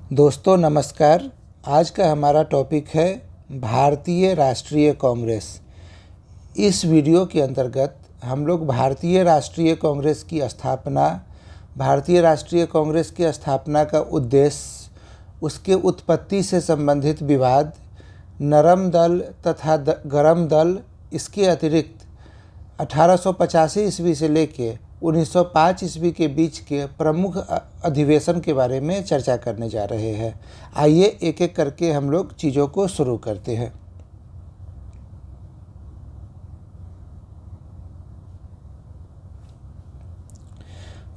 दोस्तों नमस्कार। आज का हमारा टॉपिक है भारतीय राष्ट्रीय कांग्रेस। इस वीडियो के अंतर्गत हम लोग भारतीय राष्ट्रीय कांग्रेस की स्थापना, भारतीय राष्ट्रीय कांग्रेस की स्थापना का उद्देश्य, उसके उत्पत्ति से संबंधित विवाद, नरम दल तथा गरम दल, इसके अतिरिक्त 1885 ईस्वी से लेके 1905 ईस्वी के बीच के प्रमुख अधिवेशन के बारे में चर्चा करने जा रहे हैं। आइए एक एक करके हम लोग चीज़ों को शुरू करते हैं।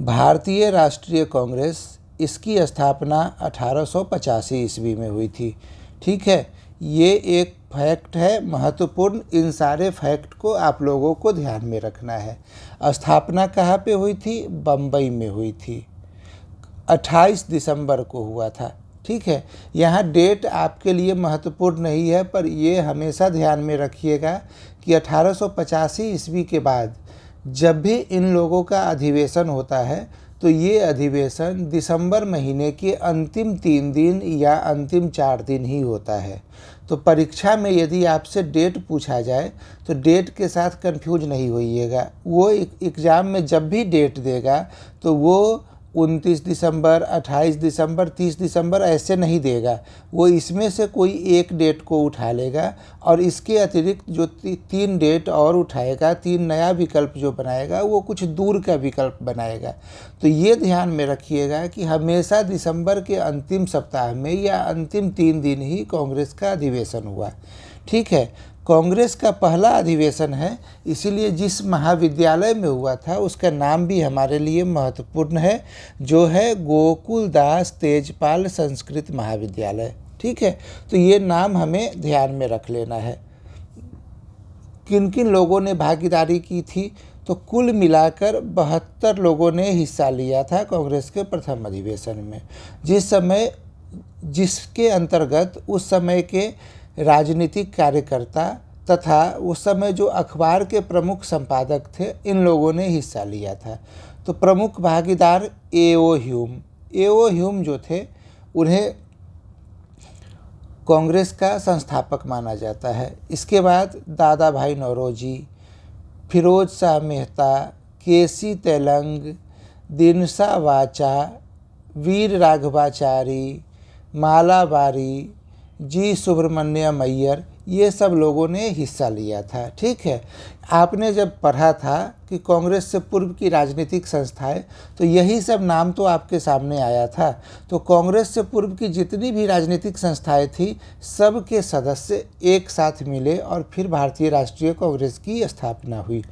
भारतीय राष्ट्रीय कांग्रेस, इसकी स्थापना 1885 ईस्वी में हुई थी। ठीक है, ये एक फैक्ट है महत्वपूर्ण। इन सारे फैक्ट को आप लोगों को ध्यान में रखना है। स्थापना कहाँ पे हुई थी? बम्बई में हुई थी। 28 दिसंबर को हुआ था। ठीक है, यहाँ डेट आपके लिए महत्वपूर्ण नहीं है, पर ये हमेशा ध्यान में रखिएगा कि 1885 ईस्वी के बाद जब भी इन लोगों का अधिवेशन होता है तो ये अधिवेशन दिसंबर महीने के अंतिम 3 दिन या अंतिम 4 दिन ही होता है। तो परीक्षा में यदि आपसे डेट पूछा जाए तो डेट के साथ कंफ्यूज नहीं होइएगा। वो एग्ज़ाम में जब भी डेट देगा तो वो 29 दिसंबर, 28 दिसंबर, 30 दिसंबर ऐसे नहीं देगा। वो इसमें से कोई एक डेट को उठा लेगा और इसके अतिरिक्त जो 3 डेट और उठाएगा, 3 नया विकल्प जो बनाएगा, वो कुछ दूर का विकल्प बनाएगा। तो ये ध्यान में रखिएगा कि हमेशा दिसंबर के अंतिम सप्ताह में या अंतिम 3 दिन ही कांग्रेस का अधिवेशन हुआ। ठीक है, कांग्रेस का पहला अधिवेशन है, इसीलिए जिस महाविद्यालय में हुआ था उसका नाम भी हमारे लिए महत्वपूर्ण है, जो है गोकुलदास तेजपाल संस्कृत महाविद्यालय। ठीक है, तो ये नाम हमें ध्यान में रख लेना है। किन किन लोगों ने भागीदारी की थी? तो कुल मिलाकर 72 लोगों ने हिस्सा लिया था कांग्रेस के प्रथम अधिवेशन में, जिसके अंतर्गत उस समय के राजनीतिक कार्यकर्ता तथा उस समय जो अखबार के प्रमुख संपादक थे, इन लोगों ने हिस्सा लिया था। तो प्रमुख भागीदार ए.ओ. ह्यूम जो थे, उन्हें कांग्रेस का संस्थापक माना जाता है। इसके बाद दादा भाई नौरोजी, फिरोज शाह मेहता, के.सी. तेलंग, दिनसा वाचा, वीर राघवाचारी, मालाबारी, जी सुब्रमण्यम अय्यर, ये सब लोगों ने हिस्सा लिया था। ठीक है, आपने जब पढ़ा था कि कांग्रेस से पूर्व की राजनीतिक संस्थाएं, तो यही सब नाम तो आपके सामने आया था। तो कांग्रेस से पूर्व की जितनी भी राजनीतिक संस्थाएं थी, सब के सदस्य एक साथ मिले और फिर भारतीय राष्ट्रीय कांग्रेस की स्थापना हुई।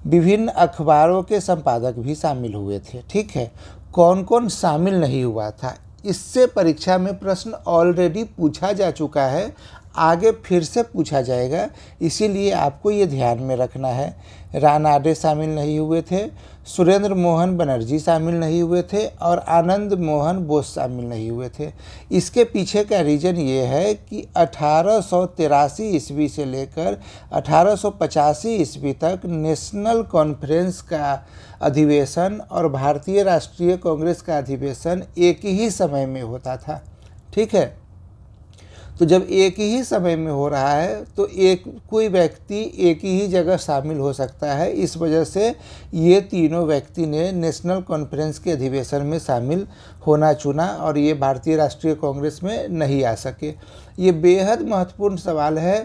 विभिन्न अखबारों के संपादक भी शामिल हुए थे। ठीक है, कौन कौन शामिल नहीं हुआ था, इससे परीक्षा में प्रश्न ऑलरेडी पूछा जा चुका है, आगे फिर से पूछा जाएगा, इसीलिए आपको ये ध्यान में रखना है। रानाडे शामिल नहीं हुए थे, सुरेंद्र मोहन बनर्जी शामिल नहीं हुए थे और आनंद मोहन बोस शामिल नहीं हुए थे। इसके पीछे का रीज़न ये है कि 1883 ईस्वी से लेकर 1885 ईस्वी तक नेशनल कॉन्फ्रेंस का अधिवेशन और भारतीय राष्ट्रीय कांग्रेस का अधिवेशन एक ही समय में होता था। ठीक है, तो जब एक ही समय में हो रहा है तो कोई व्यक्ति एक ही जगह शामिल हो सकता है। इस वजह से ये तीनों व्यक्ति ने नेशनल कॉन्फ्रेंस के अधिवेशन में शामिल होना चुना और ये भारतीय राष्ट्रीय कांग्रेस में नहीं आ सके। ये बेहद महत्वपूर्ण सवाल है,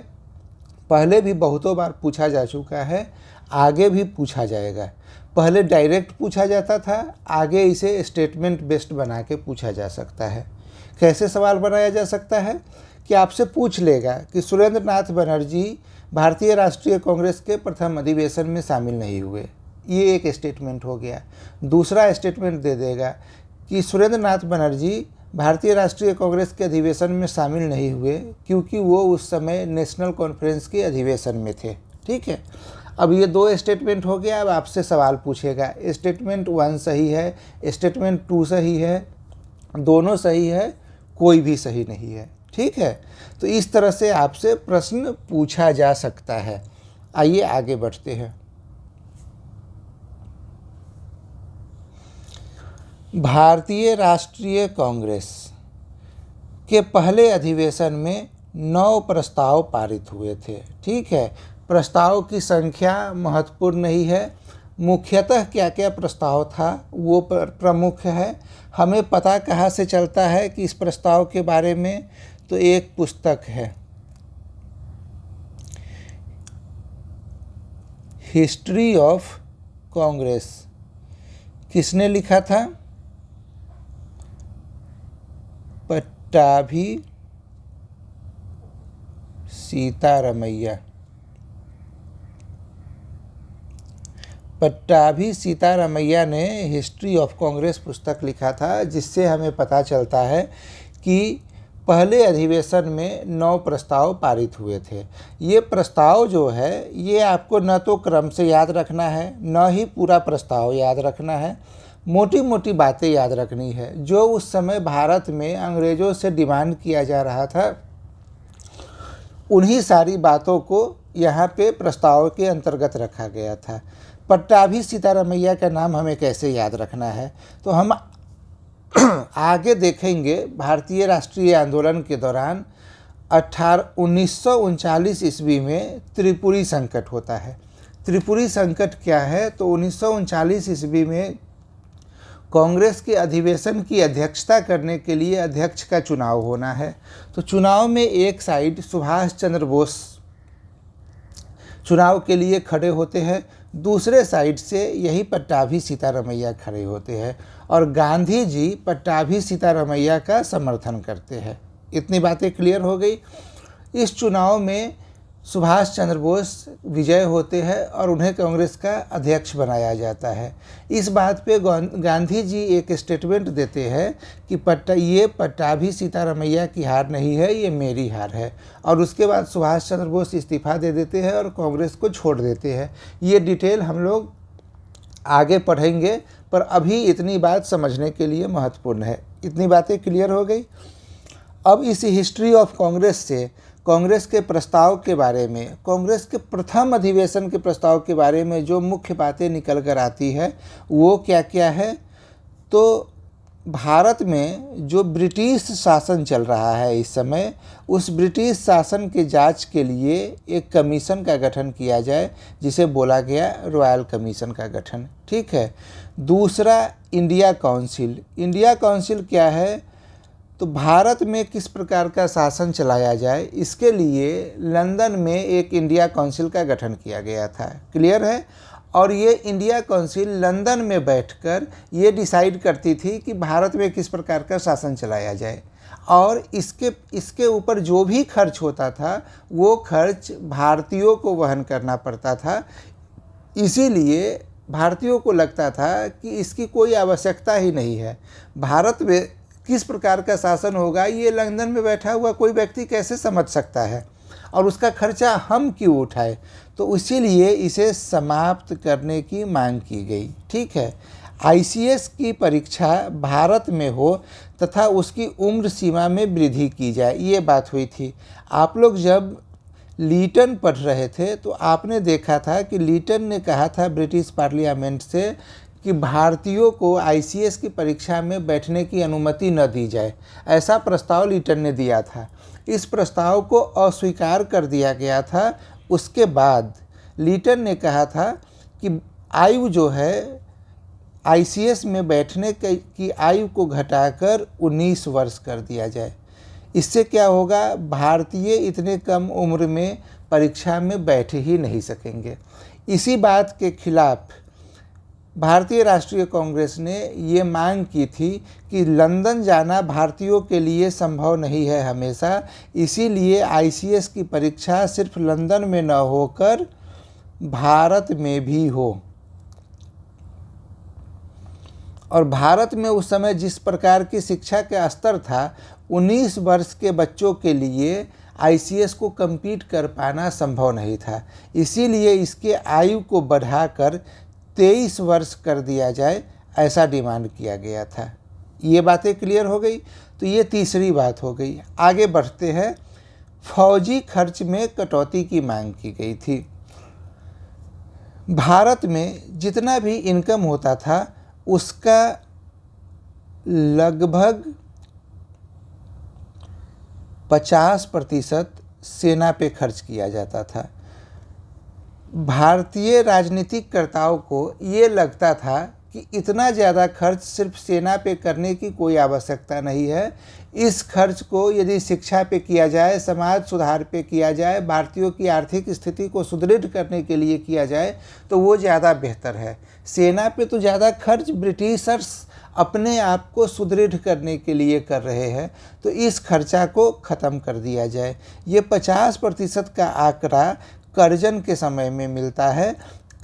पहले भी बहुतों बार पूछा जा चुका है, आगे भी पूछा जाएगा। पहले डायरेक्ट पूछा जाता था, आगे इसे स्टेटमेंट बेस्ड बना के पूछा जा सकता है। कैसे सवाल बनाया जा सकता है कि आपसे पूछ लेगा कि सुरेंद्र नाथ बनर्जी भारतीय राष्ट्रीय कांग्रेस के प्रथम अधिवेशन में शामिल नहीं हुए, ये एक स्टेटमेंट हो गया। दूसरा स्टेटमेंट दे देगा कि सुरेंद्र नाथ बनर्जी भारतीय राष्ट्रीय कांग्रेस के अधिवेशन में शामिल नहीं हुए क्योंकि वो उस समय नेशनल कॉन्फ्रेंस के अधिवेशन में थे। ठीक है, अब ये 2 स्टेटमेंट हो गया। अब आपसे सवाल पूछेगा, स्टेटमेंट 1 सही है, स्टेटमेंट 2 सही है, दोनों सही है, कोई भी सही नहीं है। ठीक है, तो इस तरह से आपसे प्रश्न पूछा जा सकता है। आइए आगे बढ़ते हैं। भारतीय राष्ट्रीय कांग्रेस के पहले अधिवेशन में 9 प्रस्ताव पारित हुए थे। ठीक है, प्रस्ताव की संख्या महत्वपूर्ण नहीं है, मुख्यतः क्या क्या प्रस्ताव था वो प्रमुख है। हमें पता कहाँ से चलता है कि इस प्रस्ताव के बारे में, तो एक पुस्तक है, हिस्ट्री ऑफ कांग्रेस। किसने लिखा था? पट्टाभी सीतारमैया। पट्टाभी सीतारमैया ने हिस्ट्री ऑफ कांग्रेस पुस्तक लिखा था, जिससे हमें पता चलता है कि पहले अधिवेशन में 9 प्रस्ताव पारित हुए थे। ये प्रस्ताव जो है ये आपको न तो क्रम से याद रखना है, न ही पूरा प्रस्ताव याद रखना है, मोटी मोटी बातें याद रखनी है। जो उस समय भारत में अंग्रेज़ों से डिमांड किया जा रहा था, उन्हीं सारी बातों को यहाँ पे प्रस्ताव के अंतर्गत रखा गया था। पट्टाभी सीतारमैया का नाम हमें कैसे याद रखना है, तो हम आगे देखेंगे। भारतीय राष्ट्रीय आंदोलन के दौरान 1939 ईस्वी में त्रिपुरी संकट होता है। त्रिपुरी संकट क्या है, तो 1939 ईस्वी में कांग्रेस के अधिवेशन की अध्यक्षता करने के लिए अध्यक्ष का चुनाव होना है। तो चुनाव में एक साइड सुभाष चंद्र बोस चुनाव के लिए खड़े होते हैं, दूसरे साइड से यही पट्टाभी सीतारमैया खड़े होते हैं और गांधी जी पट्टाभी सीतारमैया का समर्थन करते हैं। इतनी बातें क्लियर हो गई। इस चुनाव में सुभाष चंद्र बोस विजय होते हैं और उन्हें कांग्रेस का अध्यक्ष बनाया जाता है। इस बात पे गांधी जी एक स्टेटमेंट देते हैं कि ये पट्टाभी सीतारमैया की हार नहीं है, ये मेरी हार है। और उसके बाद सुभाष चंद्र बोस इस्तीफा दे देते हैं और कांग्रेस को छोड़ देते हैं। ये डिटेल हम लोग आगे पढ़ेंगे, पर अभी इतनी बात समझने के लिए महत्वपूर्ण है। इतनी बातें क्लियर हो गई। अब इस हिस्ट्री ऑफ कांग्रेस से कांग्रेस के प्रस्ताव के बारे में, कांग्रेस के प्रथम अधिवेशन के प्रस्ताव के बारे में जो मुख्य बातें निकल कर आती है वो क्या क्या है, तो भारत में जो ब्रिटिश शासन चल रहा है इस समय, उस ब्रिटिश शासन के जांच के लिए एक कमीशन का गठन किया जाए, जिसे बोला गया रॉयल कमीशन का गठन। ठीक है। दूसरा, इंडिया काउंसिल। इंडिया काउंसिल क्या है, तो भारत में किस प्रकार का शासन चलाया जाए, इसके लिए लंदन में एक इंडिया काउंसिल का गठन किया गया था। क्लियर है। और ये इंडिया काउंसिल लंदन में बैठकर ये डिसाइड करती थी कि भारत में किस प्रकार का शासन चलाया जाए, और इसके ऊपर जो भी खर्च होता था वो खर्च भारतीयों को वहन करना पड़ता था। इसीलिए भारतीयों को लगता था कि इसकी कोई आवश्यकता ही नहीं है। भारत में किस प्रकार का शासन होगा ये लंदन में बैठा हुआ कोई व्यक्ति कैसे समझ सकता है, और उसका खर्चा हम क्यों उठाए। तो इसीलिए इसे समाप्त करने की मांग की गई। ठीक है। आईसीएस की परीक्षा भारत में हो तथा उसकी उम्र सीमा में वृद्धि की जाए, ये बात हुई थी। आप लोग जब लीटन पढ़ रहे थे तो आपने देखा था कि लीटन ने कहा था ब्रिटिश पार्लियामेंट से कि भारतीयों को आईसीएस की परीक्षा में बैठने की अनुमति न दी जाए। ऐसा प्रस्ताव लीटन ने दिया था। इस प्रस्ताव को अस्वीकार कर दिया गया था। उसके बाद लीटन ने कहा था कि आयु जो है आईसीएस में बैठने की आयु को घटाकर 19 वर्ष कर दिया जाए। इससे क्या होगा, भारतीय इतने कम उम्र में परीक्षा में बैठ ही नहीं सकेंगे। इसी बात के खिलाफ भारतीय राष्ट्रीय कांग्रेस ने ये मांग की थी कि लंदन जाना भारतीयों के लिए संभव नहीं है हमेशा, इसीलिए आईसीएस की परीक्षा सिर्फ लंदन में न होकर भारत में भी हो। और भारत में उस समय जिस प्रकार की शिक्षा का स्तर था, 19 वर्ष के बच्चों के लिए आईसीएस को कम्पीट कर पाना संभव नहीं था। इसीलिए इसके आयु को बढ़ाकर 23 वर्ष कर दिया जाए, ऐसा डिमांड किया गया था। ये बातें क्लियर हो गई। तो ये तीसरी बात हो गई। आगे बढ़ते हैं। फौजी खर्च में कटौती की मांग की गई थी। भारत में जितना भी इनकम होता था उसका लगभग 50% सेना पे खर्च किया जाता था। भारतीय राजनीतिकर्ताओं को ये लगता था कि इतना ज़्यादा खर्च सिर्फ सेना पे करने की कोई आवश्यकता नहीं है। इस खर्च को यदि शिक्षा पे किया जाए, समाज सुधार पे किया जाए, भारतीयों की आर्थिक स्थिति को सुदृढ़ करने के लिए किया जाए तो वो ज़्यादा बेहतर है। सेना पे तो ज़्यादा खर्च ब्रिटिशर्स अपने आप को सुदृढ़ करने के लिए कर रहे हैं, तो इस खर्चा को ख़त्म कर दिया जाए। ये 50% का आंकड़ा करजन के समय में मिलता है।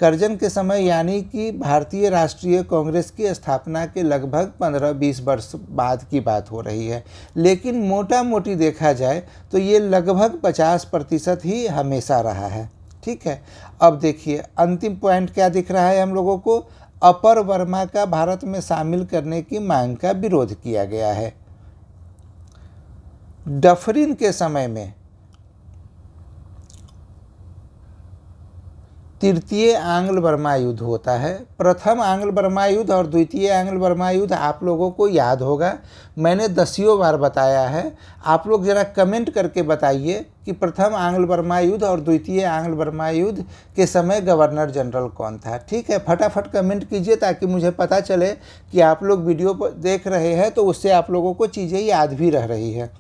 करजन के समय यानी कि भारतीय राष्ट्रीय कांग्रेस की स्थापना के लगभग 15-20 वर्ष बाद की बात हो रही है, लेकिन मोटा मोटी देखा जाए तो ये लगभग 50% ही हमेशा रहा है। ठीक है, अब देखिए अंतिम पॉइंट क्या दिख रहा है हम लोगों को। अपर वर्मा का भारत में शामिल करने की मांग का विरोध किया गया है। डफरिन के समय में तृतीय आंग्ल बर्मा युद्ध होता है। प्रथम आंग्ल बर्मा युद्ध और द्वितीय आंग्ल बर्मा युद्ध आप लोगों को याद होगा, मैंने दसियों बार बताया है। आप लोग ज़रा कमेंट करके बताइए कि प्रथम आंग्ल बर्मा युद्ध और द्वितीय आंग्ल बर्मा युद्ध के समय गवर्नर जनरल कौन था। ठीक है, फटाफट कमेंट कीजिए ताकि मुझे पता चले कि आप लोग वीडियो देख रहे हैं, तो उससे आप लोगों को चीज़ें याद भी रह रही है।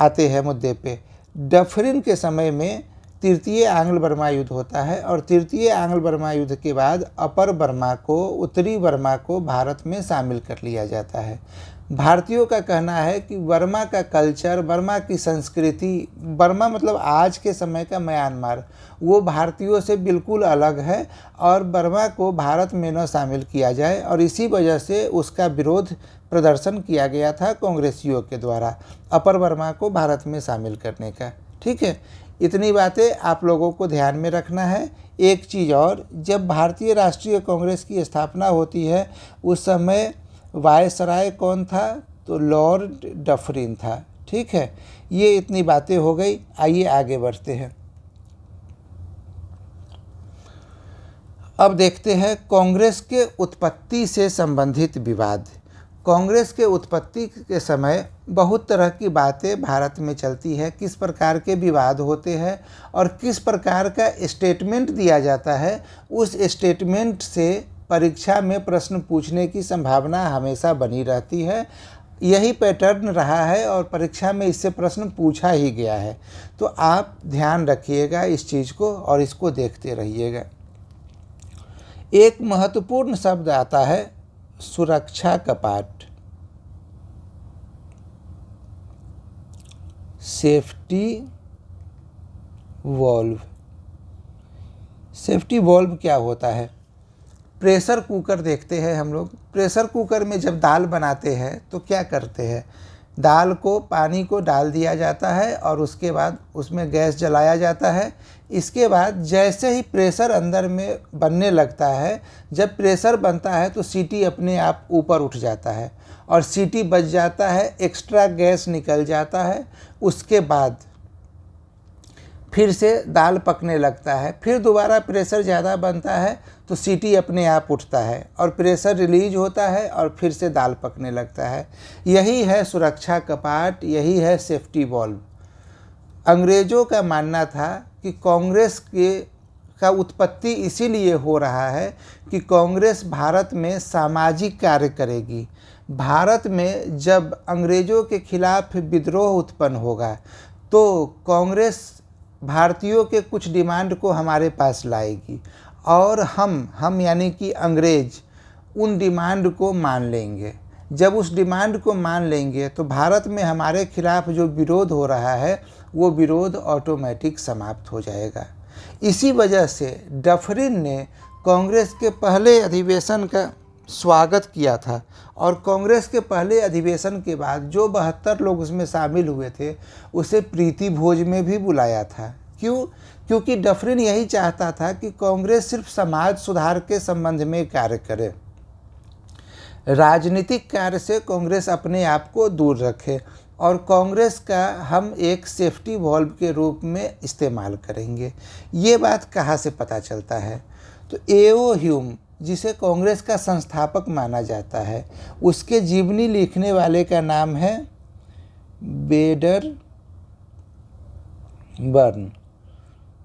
आते हैं मुद्दे पे। डफरिन के समय में तृतीय आंग्ल बर्मा युद्ध होता है और तृतीय आंग्ल बर्मा युद्ध के बाद अपर बर्मा को, उत्तरी बर्मा को भारत में शामिल कर लिया जाता है। भारतीयों का कहना है कि बर्मा का कल्चर, बर्मा की संस्कृति, बर्मा मतलब आज के समय का म्यांमार, वो भारतीयों से बिल्कुल अलग है और बर्मा को भारत में न शामिल किया जाए, और इसी वजह से उसका विरोध प्रदर्शन किया गया था कांग्रेसियों के द्वारा अपर बर्मा को भारत में शामिल करने का। ठीक है, इतनी बातें आप लोगों को ध्यान में रखना है। एक चीज़ और, जब भारतीय राष्ट्रीय कांग्रेस की स्थापना होती है उस समय वायसराय कौन था, तो लॉर्ड डफरिन था। ठीक है, ये इतनी बातें हो गई, आइए आगे बढ़ते हैं। अब देखते हैं कांग्रेस के उत्पत्ति से संबंधित विवाद। कांग्रेस के उत्पत्ति के समय बहुत तरह की बातें भारत में चलती है, किस प्रकार के विवाद होते हैं और किस प्रकार का स्टेटमेंट दिया जाता है। उस स्टेटमेंट से परीक्षा में प्रश्न पूछने की संभावना हमेशा बनी रहती है। यही पैटर्न रहा है और परीक्षा में इससे प्रश्न पूछा ही गया है। तो आप ध्यान रखिएगा इस चीज़ को और इसको देखते रहिएगा। एक महत्वपूर्ण शब्द आता है सुरक्षा कपाट, सेफ्टी वॉल्व। सेफ्टी वॉल्व क्या होता है? प्रेशर कुकर देखते हैं हम लोग। प्रेशर कुकर में जब दाल बनाते हैं तो क्या करते हैं, दाल को, पानी को डाल दिया जाता है और उसके बाद उसमें गैस जलाया जाता है। इसके बाद जैसे ही प्रेशर अंदर में बनने लगता है, जब प्रेशर बनता है तो सीटी अपने आप ऊपर उठ जाता है और सीटी बच जाता है, एक्स्ट्रा गैस निकल जाता है। उसके बाद फिर से दाल पकने लगता है, फिर दोबारा प्रेशर ज़्यादा बनता है तो सीटी अपने आप उठता है और प्रेशर रिलीज होता है और फिर से दाल पकने लगता है। यही है सुरक्षा कपाट, यही है सेफ्टी वॉल्व। अंग्रेज़ों का मानना था कि कांग्रेस का उत्पत्ति इसीलिए हो रहा है कि कांग्रेस भारत में सामाजिक कार्य करेगी। भारत में जब अंग्रेज़ों के खिलाफ विद्रोह उत्पन्न होगा तो कांग्रेस भारतीयों के कुछ डिमांड को हमारे पास लाएगी और हम यानी कि अंग्रेज उन डिमांड को मान लेंगे। जब उस डिमांड को मान लेंगे तो भारत में हमारे खिलाफ जो विरोध हो रहा है वो विरोध ऑटोमेटिक समाप्त हो जाएगा। इसी वजह से डफरिन ने कांग्रेस के पहले अधिवेशन का स्वागत किया था और कांग्रेस के पहले अधिवेशन के बाद जो 72 लोग उसमें शामिल हुए थे उसे प्रीति भोज में भी बुलाया था। क्यों? क्योंकि डफरिन यही चाहता था कि कांग्रेस सिर्फ समाज सुधार के संबंध में कार्य करे, राजनीतिक कार्य से कांग्रेस अपने आप को दूर रखे और कांग्रेस का हम एक सेफ्टी वॉल्व के रूप में इस्तेमाल करेंगे। ये बात कहाँ से पता चलता है? तो ए.ओ. ह्यूम, जिसे कांग्रेस का संस्थापक माना जाता है, उसके जीवनी लिखने वाले का नाम है बेडर बर्न।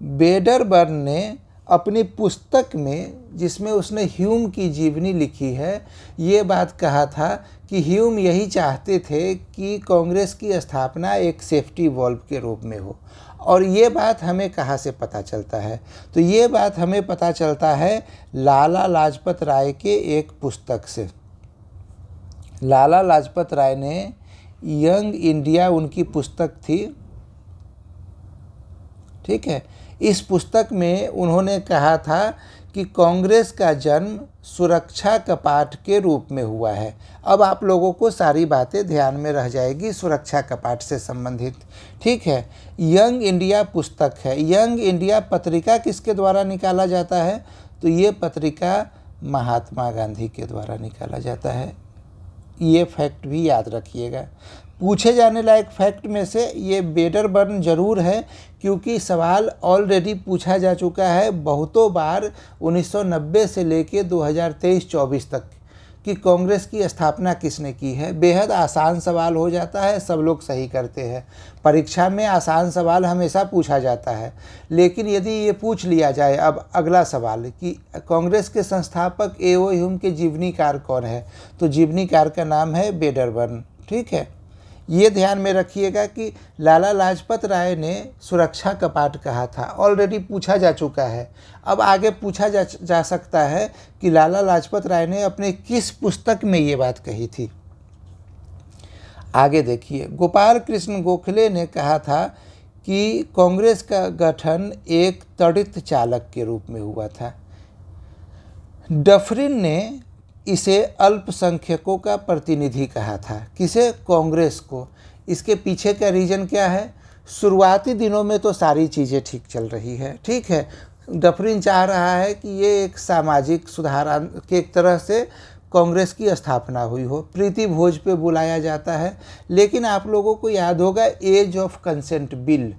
वेडरबर्न ने अपनी पुस्तक में, जिसमें उसने ह्यूम की जीवनी लिखी है, ये बात कहा था कि ह्यूम यही चाहते थे कि कांग्रेस की स्थापना एक सेफ्टी वॉल्व के रूप में हो। और ये बात हमें कहाँ से पता चलता है? तो ये बात हमें पता चलता है लाला लाजपत राय के एक पुस्तक से। लाला लाजपत राय ने यंग इंडिया उनकी पुस्तक थी, ठीक है। इस पुस्तक में उन्होंने कहा था कि कांग्रेस का जन्म सुरक्षा कपाट के रूप में हुआ है। अब आप लोगों को सारी बातें ध्यान में रह जाएगी सुरक्षा कपाट से संबंधित, ठीक है। यंग इंडिया पुस्तक है। यंग इंडिया पत्रिका किसके द्वारा निकाला जाता है? तो ये पत्रिका महात्मा गांधी के द्वारा निकाला जाता है। ये फैक्ट भी याद रखिएगा। पूछे जाने लायक फैक्ट में से ये वेडरबर्न जरूर है, क्योंकि सवाल ऑलरेडी पूछा जा चुका है बहुतों बार 1990 से लेके 2023-24 तक कि कांग्रेस की स्थापना किसने की है। बेहद आसान सवाल हो जाता है, सब लोग सही करते हैं। परीक्षा में आसान सवाल हमेशा पूछा जाता है, लेकिन यदि ये पूछ लिया जाए अब अगला सवाल कि कांग्रेस के संस्थापक ए.ओ. ह्यूम के जीवनीकार कौन है, तो जीवनीकार का नाम है वेडरबर्न, ठीक है। ये ध्यान में रखिएगा कि लाला लाजपत राय ने सुरक्षा कपाट कहा था, ऑलरेडी पूछा जा चुका है। अब आगे पूछा जा सकता है कि लाला लाजपत राय ने अपने किस पुस्तक में ये बात कही थी। आगे देखिए, गोपाल कृष्ण गोखले ने कहा था कि कांग्रेस का गठन एक तड़ित चालक के रूप में हुआ था। डफरिन ने इसे अल्पसंख्यकों का प्रतिनिधि कहा था। किसे? कांग्रेस को। इसके पीछे का रीज़न क्या है? शुरुआती दिनों में तो सारी चीज़ें ठीक चल रही है, ठीक है। डफरिन चाह रहा है कि ये एक सामाजिक सुधार के एक तरह से कांग्रेस की स्थापना हुई हो। प्रीति भोज पे बुलाया जाता है, लेकिन आप लोगों को याद होगा एज ऑफ कंसेंट बिल,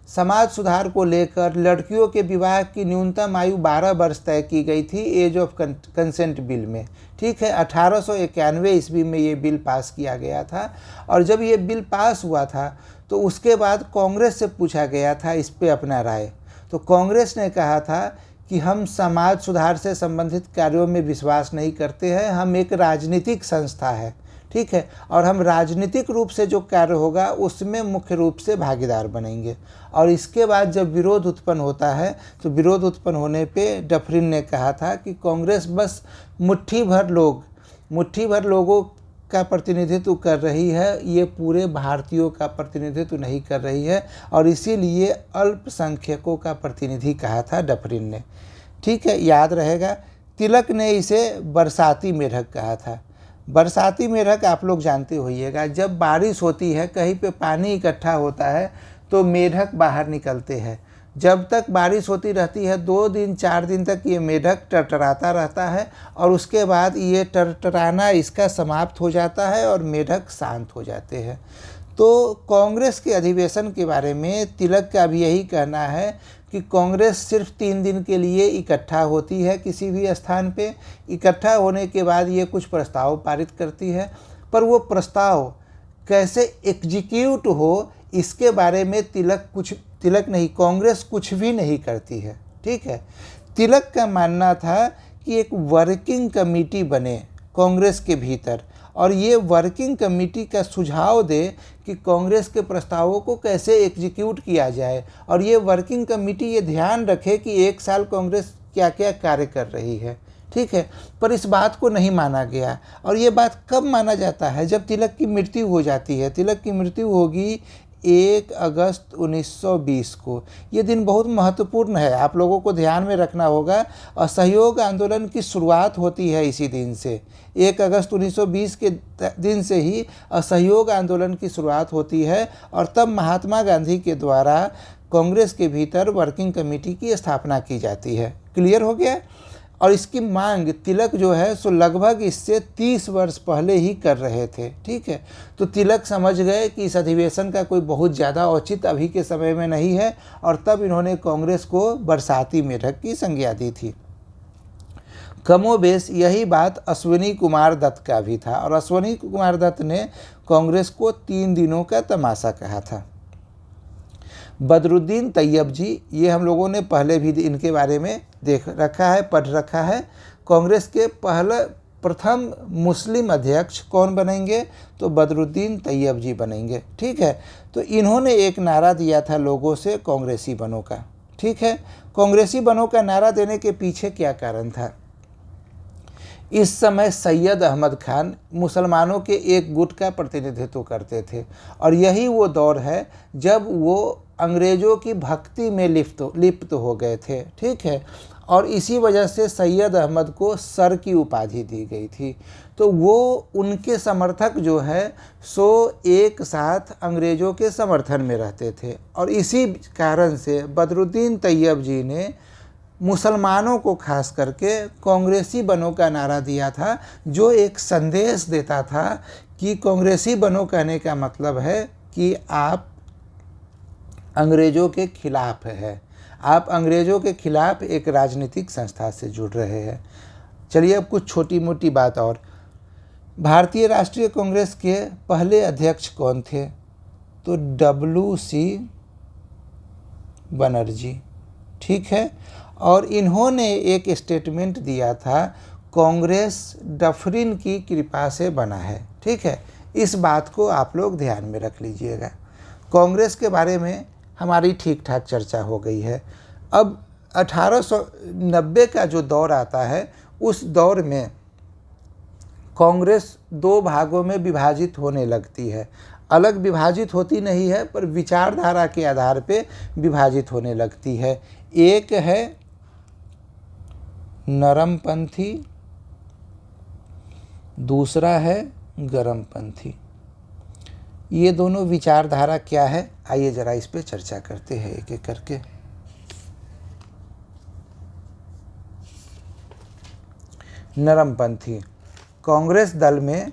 समाज सुधार को लेकर लड़कियों के विवाह की न्यूनतम आयु 12 वर्ष तय की गई थी एज ऑफ कंसेंट बिल में, ठीक है। 1891 ईस्वी में ये बिल पास किया गया था। और जब ये बिल पास हुआ था तो उसके बाद कांग्रेस से पूछा गया था इस पे अपना राय। तो कांग्रेस ने कहा था कि हम समाज सुधार से संबंधित कार्यों में विश्वास नहीं करते हैं, हम एक राजनीतिक संस्था है, ठीक है, और हम राजनीतिक रूप से जो कार्य होगा उसमें मुख्य रूप से भागीदार बनेंगे। और इसके बाद जब विरोध उत्पन्न होता है तो विरोध उत्पन्न होने पे डफरिन ने कहा था कि कांग्रेस बस मुट्ठी भर लोगों का प्रतिनिधित्व कर रही है, ये पूरे भारतीयों का प्रतिनिधित्व नहीं कर रही है, और इसीलिए अल्पसंख्यकों का प्रतिनिधि कहा था डफरिन ने, ठीक है, याद रहेगा। तिलक ने इसे बरसाती मेढक कहा था। बरसाती मेढक आप लोग जानते होइएगा, जब बारिश होती है कहीं पे पानी इकट्ठा होता है तो मेढक बाहर निकलते हैं। जब तक बारिश होती रहती है 2 दिन 4 दिन तक ये मेढक टरटराता रहता है, और उसके बाद ये टरटराना इसका समाप्त हो जाता है और मेढक शांत हो जाते हैं। तो कांग्रेस के अधिवेशन के बारे में तिलक का भी यही कहना है कि कांग्रेस सिर्फ 3 दिन के लिए इकट्ठा होती है किसी भी स्थान पे। इकट्ठा होने के बाद ये कुछ प्रस्ताव पारित करती है, पर वो प्रस्ताव कैसे एग्जीक्यूट हो इसके बारे में कांग्रेस कुछ भी नहीं करती है, ठीक है। तिलक का मानना था कि एक वर्किंग कमेटी बने कांग्रेस के भीतर, और ये वर्किंग कमेटी का सुझाव दे कि कांग्रेस के प्रस्तावों को कैसे एग्जीक्यूट किया जाए, और ये वर्किंग कमेटी ये ध्यान रखे कि 1 साल कांग्रेस क्या क्या कार्य कर रही है, ठीक है। पर इस बात को नहीं माना गया। और ये बात कब माना जाता है? जब तिलक की मृत्यु हो जाती है। तिलक की मृत्यु होगी 1 अगस्त 1920 को। ये दिन बहुत महत्वपूर्ण है, आप लोगों को ध्यान में रखना होगा। असहयोग आंदोलन की शुरुआत होती है इसी दिन से। 1 अगस्त 1920 के दिन से ही असहयोग आंदोलन की शुरुआत होती है, और तब महात्मा गांधी के द्वारा कांग्रेस के भीतर वर्किंग कमेटी की स्थापना की जाती है। क्लियर हो गया? और इसकी मांग तिलक जो है सो लगभग इससे 30 वर्ष पहले ही कर रहे थे, ठीक है। तो तिलक समझ गए कि इस अधिवेशन का कोई बहुत ज़्यादा औचित्य अभी के समय में नहीं है, और तब इन्होंने कांग्रेस को बरसाती मेढक की संज्ञा दी थी। कमोबेश यही बात अश्विनी कुमार दत्त का भी था, और अश्विनी कुमार दत्त ने कांग्रेस को 3 दिनों का तमाशा कहा था। बदरुद्दीन तैयब जी, ये हम लोगों ने पहले भी इनके बारे में देख रखा है, पढ़ रखा है। कांग्रेस के प्रथम मुस्लिम अध्यक्ष कौन बनेंगे? तो बदरुद्दीन तैयब जी बनेंगे। ठीक है, तो इन्होंने एक नारा दिया था लोगों से, कांग्रेसी बनो का। ठीक है, कांग्रेसी बनो का नारा देने के पीछे क्या कारण था? इस समय सैयद अहमद खान मुसलमानों के एक गुट का प्रतिनिधित्व करते थे और यही वो दौर है जब वो अंग्रेज़ों की भक्ति में लिप्त हो गए थे। ठीक है, और इसी वजह से सैयद अहमद को सर की उपाधि दी गई थी। तो वो उनके समर्थक जो है सो एक साथ अंग्रेज़ों के समर्थन में रहते थे और इसी कारण से बदरुद्दीन तैयब जी ने मुसलमानों को खास करके कांग्रेसी बनो का नारा दिया था, जो एक संदेश देता था कि कांग्रेसी बनो कहने का मतलब है कि आप अंग्रेज़ों के खिलाफ है, आप अंग्रेज़ों के खिलाफ एक राजनीतिक संस्था से जुड़ रहे हैं। चलिए अब कुछ छोटी मोटी बात और। भारतीय राष्ट्रीय कांग्रेस के पहले अध्यक्ष कौन थे? तो WC बनर्जी। ठीक है, और इन्होंने एक स्टेटमेंट दिया था, कांग्रेस डफरिन की कृपा से बना है। ठीक है, इस बात को आप लोग ध्यान में रख लीजिएगा। कांग्रेस के बारे में हमारी ठीक ठाक चर्चा हो गई है। अब 1890 का जो दौर आता है, उस दौर में कांग्रेस दो भागों में विभाजित होने लगती है। अलग विभाजित होती नहीं है, पर विचारधारा के आधार पे विभाजित होने लगती है। एक है नरमपंथी, दूसरा है गरमपंथी। ये दोनों विचारधारा क्या है, आइए जरा इस पे चर्चा करते हैं एक एक करके। नरमपंथी। कांग्रेस दल में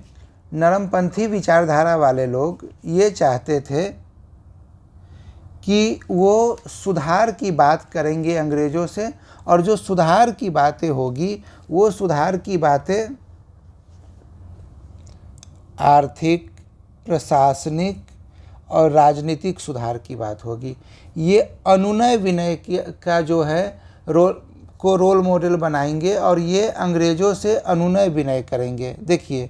नरमपंथी विचारधारा वाले लोग ये चाहते थे कि वो सुधार की बात करेंगे अंग्रेज़ों से, और जो सुधार की बातें होगी वो सुधार की बातें आर्थिक, प्रशासनिक और राजनीतिक सुधार की बात होगी। ये अनुनय विनय का जो है रोल मॉडल बनाएंगे और ये अंग्रेज़ों से अनुनय विनय करेंगे। देखिए,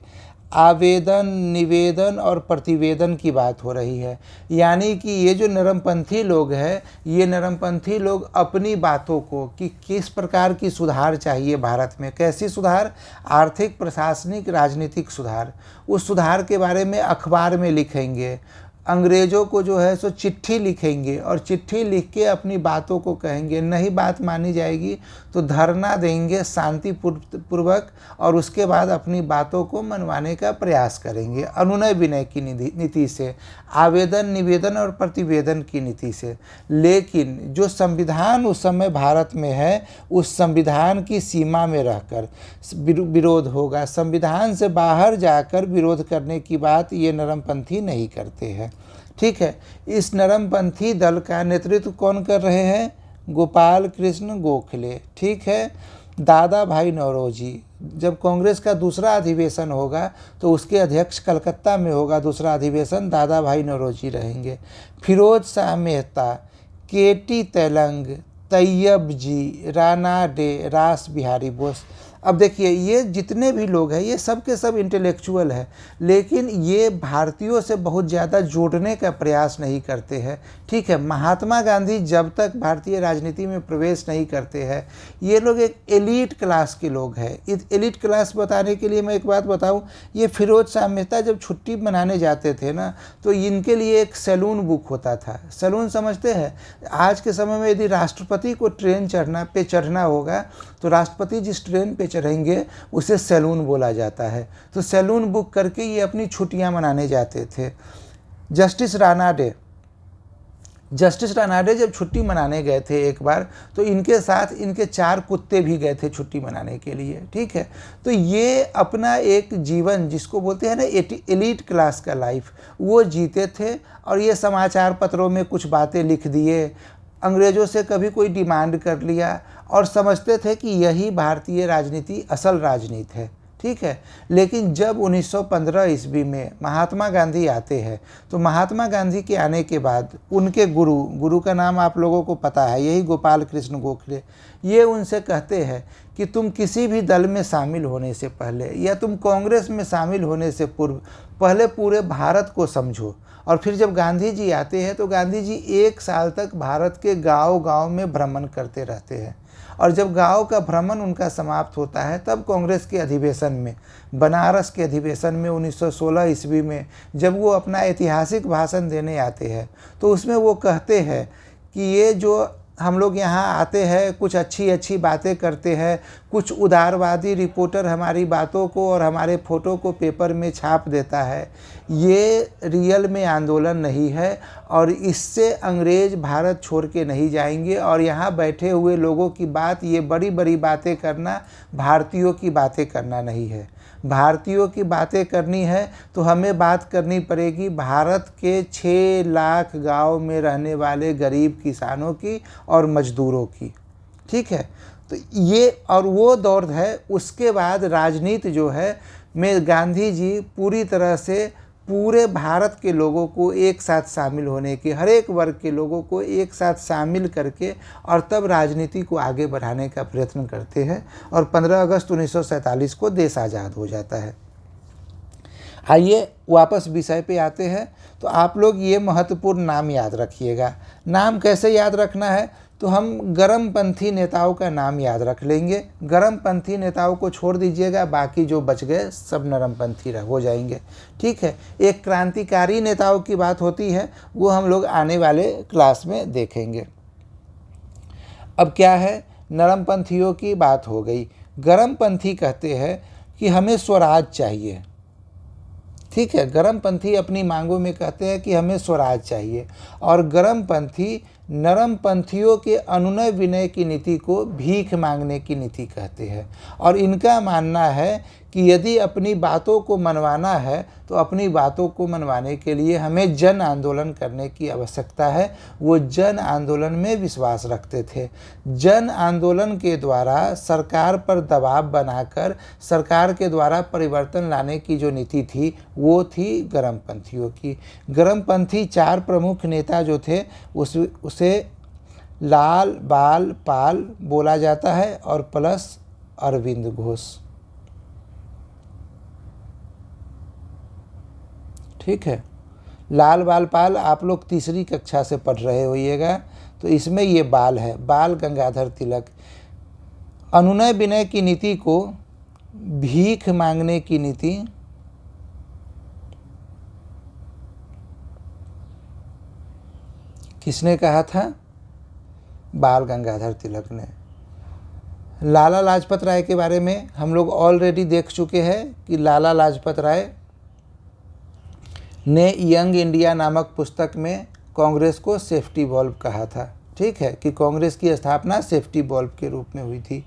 आवेदन, निवेदन और प्रतिवेदन की बात हो रही है, यानी कि ये जो नरमपंथी लोग हैं, ये नरमपंथी लोग अपनी बातों को कि किस प्रकार की सुधार चाहिए भारत में, कैसी सुधार, आर्थिक, प्रशासनिक, राजनीतिक सुधार, उस सुधार के बारे में अखबार में लिखेंगे। अंग्रेज़ों को जो है सो चिट्ठी लिखेंगे और चिट्ठी लिख के अपनी बातों को कहेंगे। नहीं बात मानी जाएगी तो धरना देंगे शांतिपूर्वक और उसके बाद अपनी बातों को मनवाने का प्रयास करेंगे अनुनय विनय की नीति से, आवेदन, निवेदन और प्रतिवेदन की नीति से। लेकिन जो संविधान उस समय भारत में है, उस संविधान की सीमा में रहकर विरोध होगा। संविधान से बाहर जाकर विरोध करने की बात ये नरमपंथी नहीं करते हैं। ठीक है, इस नरमपंथी दल का नेतृत्व कौन कर रहे हैं? गोपाल कृष्ण गोखले। ठीक है, दादा भाई नौरोजी। जब कांग्रेस का दूसरा अधिवेशन होगा तो उसके अध्यक्ष कलकत्ता में होगा, दूसरा अधिवेशन दादा भाई नौरोजी रहेंगे। फिरोज शाह मेहता, KT तेलंग, तैयब जी, राणा डे, रास बिहारी बोस। अब देखिए, ये जितने भी लोग हैं ये सब के सब इंटेलेक्चुअल है, लेकिन ये भारतीयों से बहुत ज़्यादा जोड़ने का प्रयास नहीं करते हैं। ठीक है, महात्मा गांधी जब तक भारतीय राजनीति में प्रवेश नहीं करते हैं, ये लोग एक एलीट क्लास के लोग हैं। इस एलीट क्लास बताने के लिए मैं एक बात बताऊं, ये फिरोज शाह मेहता जब छुट्टी मनाने जाते थे ना, तो इनके लिए एक सैलून बुक होता था। सैलून समझते हैं? आज के समय में यदि राष्ट्रपति को ट्रेन पे चढ़ना होगा तो राष्ट्रपति जिस ट्रेन पे चढ़ेंगे उसे सैलून बोला जाता है। तो सैलून बुक करके ये अपनी छुट्टियां मनाने जाते थे। जस्टिस रानाडे जब छुट्टी मनाने गए थे एक बार, तो इनके साथ इनके 4 कुत्ते भी गए थे छुट्टी मनाने के लिए। ठीक है, तो ये अपना एक जीवन जिसको बोलते हैं ना एलीट क्लास का लाइफ, वो जीते थे और ये समाचार पत्रों में कुछ बातें लिख दिए, अंग्रेज़ों से कभी कोई डिमांड कर लिया और समझते थे कि यही भारतीय राजनीति असल राजनीति है। ठीक है। लेकिन जब 1915 ईस्वी में महात्मा गांधी आते हैं, तो महात्मा गांधी के आने के बाद उनके गुरु का नाम आप लोगों को पता है, यही गोपाल कृष्ण गोखले, ये उनसे कहते हैं कि तुम किसी भी दल में शामिल होने से पहले या तुम कांग्रेस में शामिल होने से पूर्व पहले पूरे भारत को समझो। और फिर जब गांधी जी आते हैं तो गांधी जी 1 साल तक भारत के गांव-गांव में भ्रमण करते रहते हैं, और जब गांव का भ्रमण उनका समाप्त होता है तब कांग्रेस के अधिवेशन में, बनारस के अधिवेशन में 1916 ईस्वी में जब वो अपना ऐतिहासिक भाषण देने आते हैं, तो उसमें वो कहते हैं कि ये जो हम लोग यहाँ आते हैं कुछ अच्छी अच्छी बातें करते हैं, कुछ उदारवादी रिपोर्टर हमारी बातों को और हमारे फ़ोटो को पेपर में छाप देता है, ये रियल में आंदोलन नहीं है और इससे अंग्रेज़ भारत छोड़ के नहीं जाएंगे। और यहाँ बैठे हुए लोगों की बात, ये बड़ी बड़ी बातें करना भारतीयों की बातें करना नहीं है। भारतीयों की बातें करनी है तो हमें बात करनी पड़ेगी भारत के 6 लाख गांव में रहने वाले गरीब किसानों की और मजदूरों की, ठीक है। तो ये और वो दौर है। उसके बाद राजनीति जो है में गांधी जी पूरी तरह से पूरे भारत के लोगों को एक साथ शामिल होने की, हर एक वर्ग के लोगों को एक साथ शामिल करके और तब राजनीति को आगे बढ़ाने का प्रयत्न करते हैं, और 15 अगस्त 1947 को देश आज़ाद हो जाता है। आइए वापस विषय पे आते हैं। तो आप लोग ये महत्वपूर्ण नाम याद रखिएगा। नाम कैसे याद रखना है, तो हम गर्मपंथी नेताओं का नाम याद रख लेंगे। गर्मपंथी नेताओं को छोड़ दीजिएगा, बाकी जो बच गए सब नरमपंथी हो जाएंगे, ठीक है। एक क्रांतिकारी नेताओं की बात होती है, वो हम लोग आने वाले क्लास में देखेंगे। अब क्या है, नरमपंथियों की बात हो गई। गर्मपंथी कहते हैं कि हमें स्वराज चाहिए, ठीक है। गर्मपंथी अपनी मांगों में कहते हैं कि हमें स्वराज चाहिए, और गर्मपंथी नरमपंथियों के अनुनय विनय की नीति को भीख मांगने की नीति कहते हैं। और इनका मानना है कि यदि अपनी बातों को मनवाना है तो अपनी बातों को मनवाने के लिए हमें जन आंदोलन करने की आवश्यकता है। वो जन आंदोलन में विश्वास रखते थे। जन आंदोलन के द्वारा सरकार पर दबाव बनाकर सरकार के द्वारा परिवर्तन लाने की जो नीति थी वो थी गर्मपंथियों की। गर्मपंथी 4 प्रमुख नेता जो थे उसे लाल बाल पाल बोला जाता है, और प्लस अरविंद घोष, ठीक है। लाल बाल पाल आप लोग 3री कक्षा से पढ़ रहे होइएगा, तो इसमें ये बाल है, बाल गंगाधर तिलक। अनुनय विनय की नीति को भीख मांगने की नीति किसने कहा था? बाल गंगाधर तिलक ने। लाला लाजपत राय के बारे में हम लोग ऑलरेडी देख चुके हैं कि लाला लाजपत राय ने यंग इंडिया नामक पुस्तक में कांग्रेस को सेफ्टी वॉल्व कहा था, ठीक है, कि कांग्रेस की स्थापना सेफ्टी वॉल्व के रूप में हुई थी।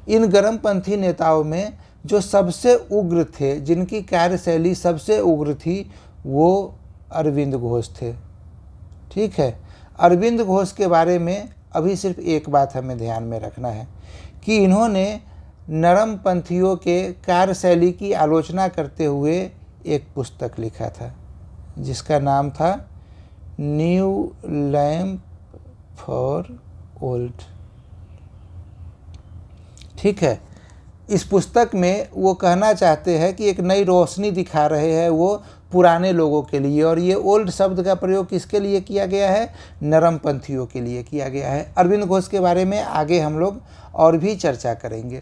इन गर्मपंथी नेताओं में जो सबसे उग्र थे, जिनकी कार्यशैली सबसे उग्र थी, वो अरविंद घोष थे, ठीक है। अरविंद घोष के बारे में अभी सिर्फ एक बात हमें ध्यान में रखना है कि इन्होंने नरमपंथियों के कार्यशैली की आलोचना करते हुए एक पुस्तक लिखा था जिसका नाम था न्यू लैम्प फॉर ओल्ड, ठीक है। इस पुस्तक में वो कहना चाहते हैं कि एक नई रोशनी दिखा रहे हैं वो पुराने लोगों के लिए, और ये ओल्ड शब्द का प्रयोग किसके लिए किया गया है? नरमपंथियों के लिए किया गया है। अरविंद घोष के बारे में आगे हम लोग और भी चर्चा करेंगे,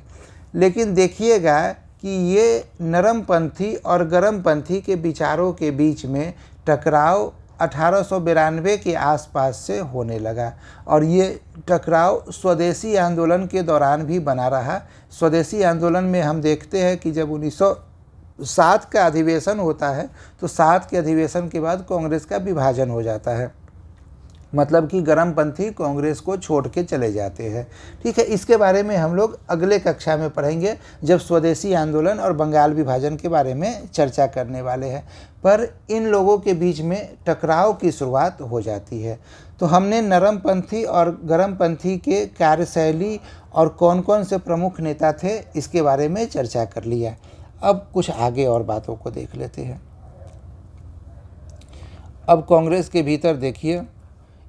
लेकिन देखिएगा कि ये नरमपंथी और गर्मपंथी के विचारों के बीच में टकराव 1892 के आसपास से होने लगा, और ये टकराव स्वदेशी आंदोलन के दौरान भी बना रहा। स्वदेशी आंदोलन में हम देखते हैं कि जब 1907 का अधिवेशन होता है तो 7 के अधिवेशन के बाद कांग्रेस का विभाजन हो जाता है, मतलब कि गर्मपंथी कांग्रेस को छोड़ के चले जाते हैं, ठीक है। इसके बारे में हम लोग अगले कक्षा में पढ़ेंगे जब स्वदेशी आंदोलन और बंगाल विभाजन के बारे में चर्चा करने वाले हैं। पर इन लोगों के बीच में टकराव की शुरुआत हो जाती है। तो हमने नरमपंथी और गर्मपंथी के कार्यशैली और कौन कौन से प्रमुख नेता थे इसके बारे में चर्चा कर लिया। अब कुछ आगे और बातों को देख लेते हैं। अब कांग्रेस के भीतर देखिए,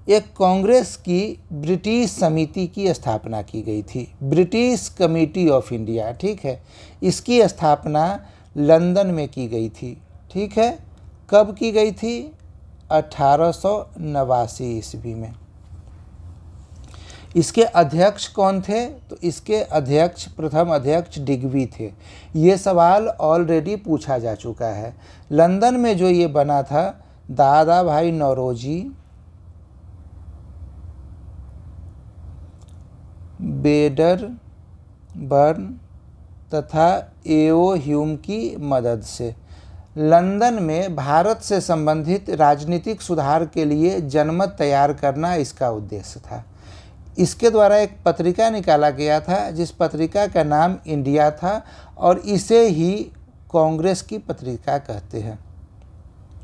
एक कांग्रेस की ब्रिटिश समिति की स्थापना की गई थी, ब्रिटिश कमेटी ऑफ इंडिया, ठीक है। इसकी स्थापना लंदन में की गई थी, ठीक है। कब की गई थी? 1889 ईस्वी में। इसके अध्यक्ष कौन थे? तो इसके अध्यक्ष, प्रथम अध्यक्ष डिग्बी थे। ये सवाल ऑलरेडी पूछा जा चुका है। लंदन में जो ये बना था, दादा भाई नौरोजी, बेडरबर्न तथा एओ ह्यूम की मदद से लंदन में भारत से संबंधित राजनीतिक सुधार के लिए जनमत तैयार करना इसका उद्देश्य था। इसके द्वारा एक पत्रिका निकाला गया था जिस पत्रिका का नाम इंडिया था और इसे ही कांग्रेस की पत्रिका कहते हैं,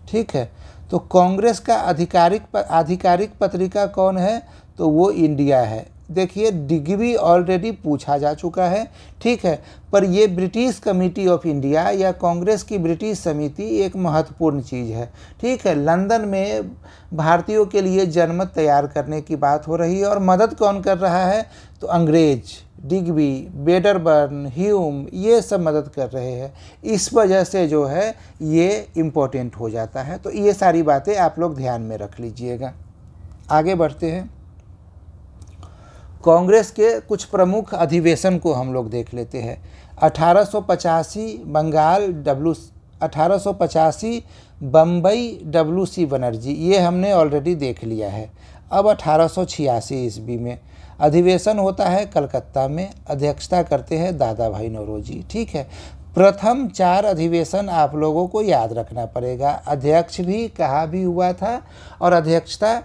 ठीक है। तो कांग्रेस का आधिकारिक पत्रिका कौन है? तो वो इंडिया है। देखिए, डिग्बी ऑलरेडी पूछा जा चुका है, ठीक है। पर ये ब्रिटिश कमेटी ऑफ इंडिया या कांग्रेस की ब्रिटिश समिति एक महत्वपूर्ण चीज़ है, ठीक है। लंदन में भारतीयों के लिए जनमत तैयार करने की बात हो रही है और मदद कौन कर रहा है? तो अंग्रेज, डिग्बी, बेडरबर्न, ह्यूम, ये सब मदद कर रहे हैं। इस वजह से जो है ये इम्पोर्टेंट हो जाता है। तो ये सारी बातें आप लोग ध्यान में रख लीजिएगा। आगे बढ़ते हैं। कांग्रेस के कुछ प्रमुख अधिवेशन को हम लोग देख लेते हैं। 1885 बम्बई WC बनर्जी, ये हमने ऑलरेडी देख लिया है। अब 1886 ईस्वी में अधिवेशन होता है कलकत्ता में, अध्यक्षता करते हैं दादा भाई नौरोजी, ठीक है। प्रथम 4 अधिवेशन आप लोगों को याद रखना पड़ेगा। अध्यक्ष भी कहा भी हुआ था और अध्यक्षता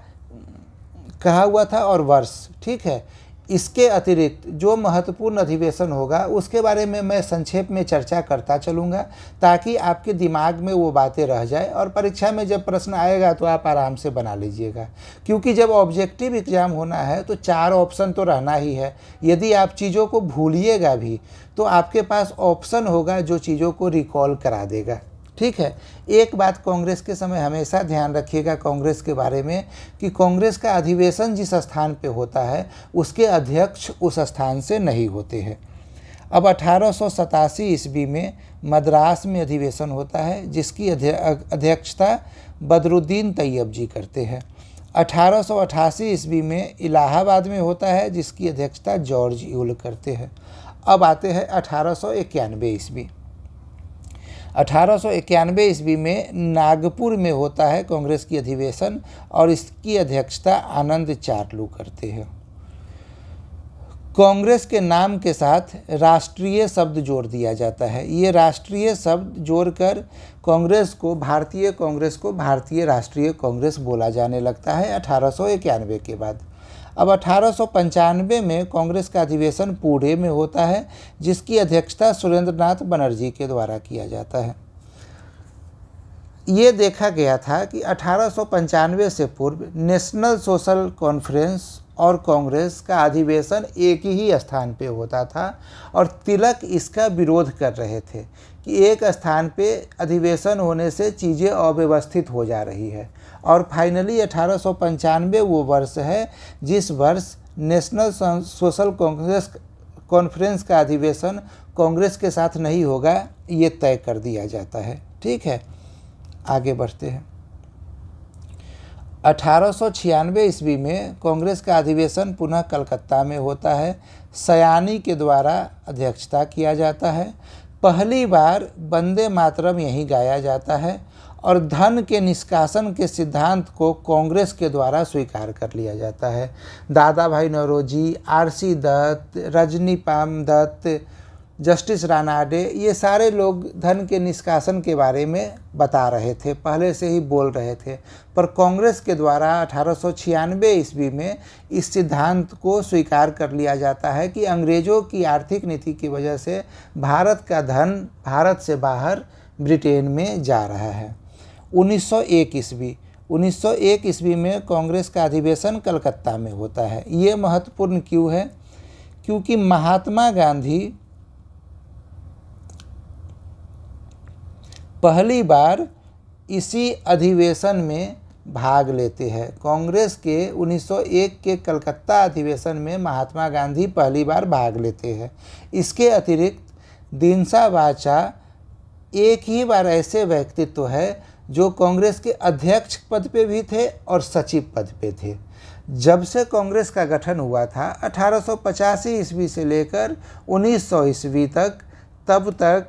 कहा हुआ था और वर्ष, ठीक है। इसके अतिरिक्त जो महत्वपूर्ण अधिवेशन होगा उसके बारे में मैं संक्षेप में चर्चा करता चलूँगा ताकि आपके दिमाग में वो बातें रह जाए और परीक्षा में जब प्रश्न आएगा तो आप आराम से बना लीजिएगा। क्योंकि जब ऑब्जेक्टिव एग्जाम होना है तो 4 ऑप्शन तो रहना ही है। यदि आप चीज़ों को भूलिएगा भी तो आपके पास ऑप्शन होगा जो चीज़ों को रिकॉल करा देगा, ठीक है। एक बात कांग्रेस के समय हमेशा ध्यान रखिएगा कांग्रेस के बारे में कि कांग्रेस का अधिवेशन जिस स्थान पे होता है उसके अध्यक्ष उस स्थान से नहीं होते हैं। अब 1887 ईस्वी में मद्रास में अधिवेशन होता है जिसकी अध्यक्षता बदरुद्दीन तैयब जी करते हैं। 1888 ईस्वी में इलाहाबाद में होता है जिसकी अध्यक्षता जॉर्ज यूल करते हैं। अब आते हैं 1891 ईस्वी। 1891 ईस्वी में नागपुर में होता है कांग्रेस की अधिवेशन और इसकी अध्यक्षता आनंद चार्लू करते हैं। कांग्रेस के नाम के साथ राष्ट्रीय शब्द जोड़ दिया जाता है। ये राष्ट्रीय शब्द जोड़कर कांग्रेस को भारतीय राष्ट्रीय कांग्रेस बोला जाने लगता है 1891 के बाद। अब 1895 में कांग्रेस का अधिवेशन पुणे में होता है जिसकी अध्यक्षता सुरेंद्रनाथ बनर्जी के द्वारा किया जाता है। ये देखा गया था कि 1895 से पूर्व नेशनल सोशल कॉन्फ्रेंस और कांग्रेस का अधिवेशन एक ही स्थान पे होता था और तिलक इसका विरोध कर रहे थे कि एक स्थान पे अधिवेशन होने से चीज़ें अव्यवस्थित हो जा रही है। और फाइनली 1895 वो वर्ष है जिस वर्ष नेशनल सोशल कॉन्फ्रेंस का अधिवेशन कांग्रेस के साथ नहीं होगा, ये तय कर दिया जाता है, ठीक है। आगे बढ़ते हैं। 1896 ईस्वी में कांग्रेस का अधिवेशन पुनः कलकत्ता में होता है। सयानी के द्वारा अध्यक्षता किया जाता है। पहली बार वंदे मातरम यहीं गाया जाता है और धन के निष्कासन के सिद्धांत को कांग्रेस के द्वारा स्वीकार कर लिया जाता है। दादा भाई नौरोजी, RC दत्त, रजनीपाल दत्त, जस्टिस रानाडे, ये सारे लोग धन के निष्कासन के बारे में बता रहे थे, पहले से ही बोल रहे थे। पर कांग्रेस के द्वारा 1896 ईस्वी में इस सिद्धांत को स्वीकार कर लिया जाता है कि अंग्रेज़ों की आर्थिक नीति की वजह से भारत का धन भारत से बाहर ब्रिटेन में जा रहा है। 1901 ईस्वी में कांग्रेस का अधिवेशन कलकत्ता में होता है। ये महत्वपूर्ण क्यों है? क्योंकि महात्मा गांधी पहली बार इसी अधिवेशन में भाग लेते हैं। कांग्रेस के 1901 के कलकत्ता अधिवेशन में महात्मा गांधी पहली बार भाग लेते हैं। इसके अतिरिक्त दिनसा वाचा एक ही बार ऐसे व्यक्तित्व है जो कांग्रेस के अध्यक्ष पद पे भी थे और सचिव पद पे थे। जब से कांग्रेस का गठन हुआ था 1885 ईस्वी से लेकर 1900 ईस्वी तक, तब तक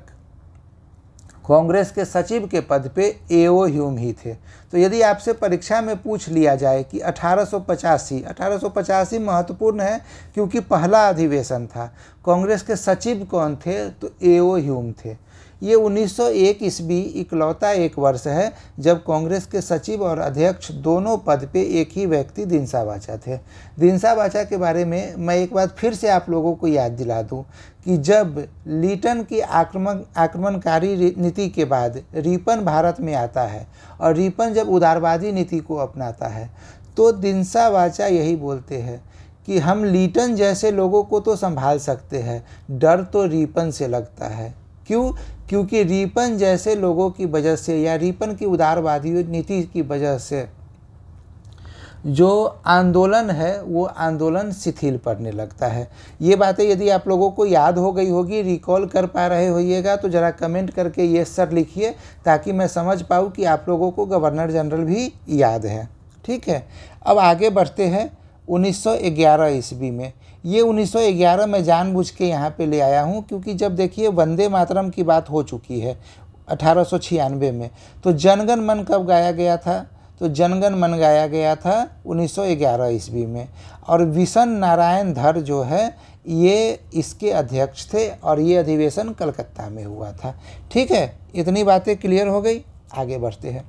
कांग्रेस के सचिव के पद पे A.O. ह्यूम ही थे। तो यदि आपसे परीक्षा में पूछ लिया जाए कि 1885 महत्वपूर्ण है क्योंकि पहला अधिवेशन था, कांग्रेस के सचिव कौन थे, तो A.O. ह्यूम थे। ये 1901 ईस्वी इकलौता एक वर्ष है जब कांग्रेस के सचिव और अध्यक्ष दोनों पद पे एक ही व्यक्ति दिनसा वाचा थे। दिनसा वाचा के बारे में मैं एक बार फिर से आप लोगों को याद दिला दूं कि जब लीटन की आक्रमणकारी नीति के बाद रिपन भारत में आता है और रिपन जब उदारवादी नीति को अपनाता है, तो दिनसा वाचा यही बोलते हैं कि हम लीटन जैसे लोगों को तो संभाल सकते हैं, डर तो रिपन से लगता है। क्यों? क्योंकि रिपन जैसे लोगों की वजह से या रिपन की उदारवादी नीति की वजह से जो आंदोलन है वो आंदोलन शिथिल पड़ने लगता है। ये बातें यदि आप लोगों को याद हो गई होगी, रिकॉल कर पा रहे होइएगा, तो ज़रा कमेंट करके ये सर लिखिए ताकि मैं समझ पाऊँ कि आप लोगों को गवर्नर जनरल भी याद है। ठीक है, अब आगे बढ़ते हैं 1911 ईस्वी में। ये 1911 में जानबूझ के यहाँ पे ले आया हूँ क्योंकि जब देखिए वंदे मातरम की बात हो चुकी है 1896 में, तो जनगण मन कब गाया गया था, तो जनगण मन गाया गया था 1911 ईस्वी में। और विशन नारायण धर जो है ये इसके अध्यक्ष थे और ये अधिवेशन कलकत्ता में हुआ था। ठीक है, इतनी बातें क्लियर हो गई। आगे बढ़ते हैं।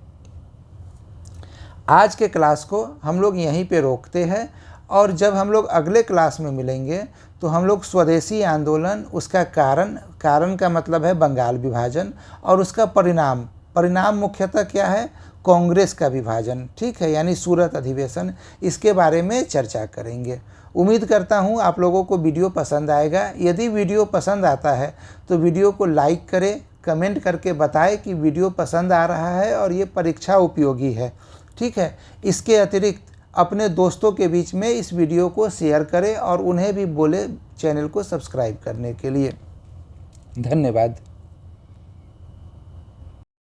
आज के क्लास को हम लोग यहीं पे रोकते हैं और जब हम लोग अगले क्लास में मिलेंगे तो हम लोग स्वदेशी आंदोलन, उसका कारण का मतलब है बंगाल विभाजन, और उसका परिणाम मुख्यतः क्या है, कांग्रेस का विभाजन। ठीक है, यानी सूरत अधिवेशन, इसके बारे में चर्चा करेंगे। उम्मीद करता हूँ आप लोगों को वीडियो पसंद आएगा। यदि वीडियो पसंद आता है तो वीडियो को लाइक करें, कमेंट करके बताएं कि वीडियो पसंद आ रहा है और ये परीक्षा उपयोगी है। ठीक है, इसके अतिरिक्त अपने दोस्तों के बीच में इस वीडियो को शेयर करें और उन्हें भी बोले चैनल को सब्सक्राइब करने के लिए। धन्यवाद।